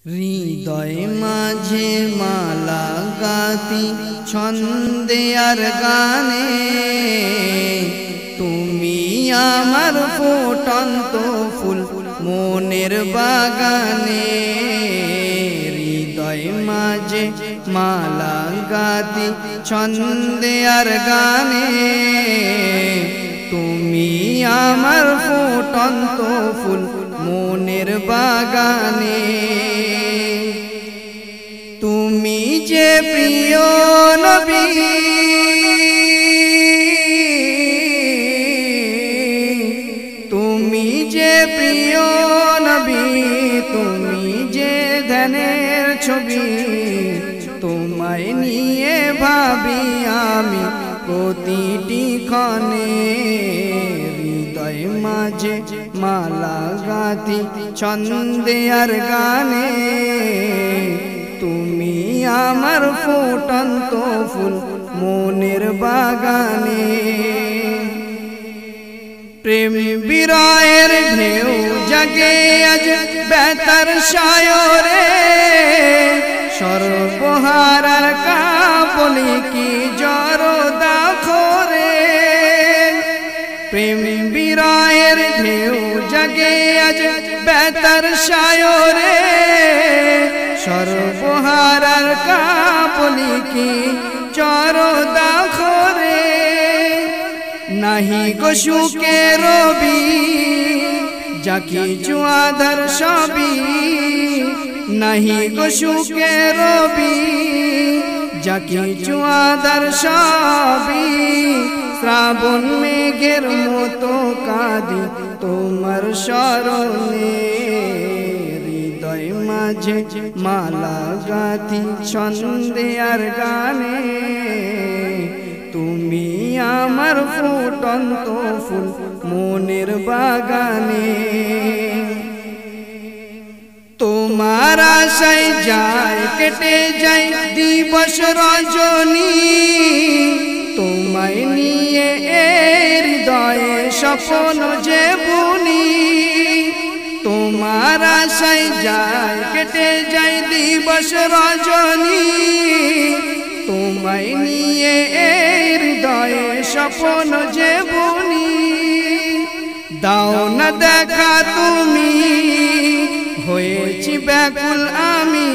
হৃদয় মাঝে মালা গাতি ছন্দে আর গানে, তুমি আমার ফুটন্ত ফুল মনের বাগানে। হৃদয় মাঝে মালা গাতি ছন্দে আর গানে, তুমি আমার ফুটন্ত ফুল মনের বাগানে। তুমি যে প্রিয় নবী, তুমি যে প্রিয় নবী, তুমি যে ধ্যানের ছবি, তোমায় নিয়ে ভাবি আমি প্রতিটি ক্ষণে। হৃদয় মাঝে মালা গাতি ছন্দে আর গানে, তুমি আমার ফুটন্ত ফুল মনের বাগানে। প্রেম বিরহের ঢেউ জাগে আজ বেতার সায়রে, সর্বহারার কাবলি কি জরদা খোরে। প্রেম বিরহের ঢেউ জাগে আজ বেতার সায়রে, সর্বহারার কাবলি কি জরদা খোরে। নাহি গো সুখে রবি যা কিছু আধার সবই, নাহি গো সুখে রবি যা কিছু আধার সবই। শ্রাবণ মেঘের মতো কাঁদি তোমার স্মরণে। হৃদয় মাঝে মালা গাতি ছন্দে আর গানে, তুমি আমার ফুটন্ত ফুল মনের বাগানে। তোমার আশায় যায় কেটে যায় দিবস রজনী, তোমায় নিয়ে হৃদয়ে স্বপ্ন যে বুনি। তোমার আশায় যায় কেটে যায় দিবস রজনী, তোমায় নিয়ে হৃদয়ে স্বপ্ন যে বুনি। দাও না দেখা তুমি, হয়েছি ব্যাকুল আমি।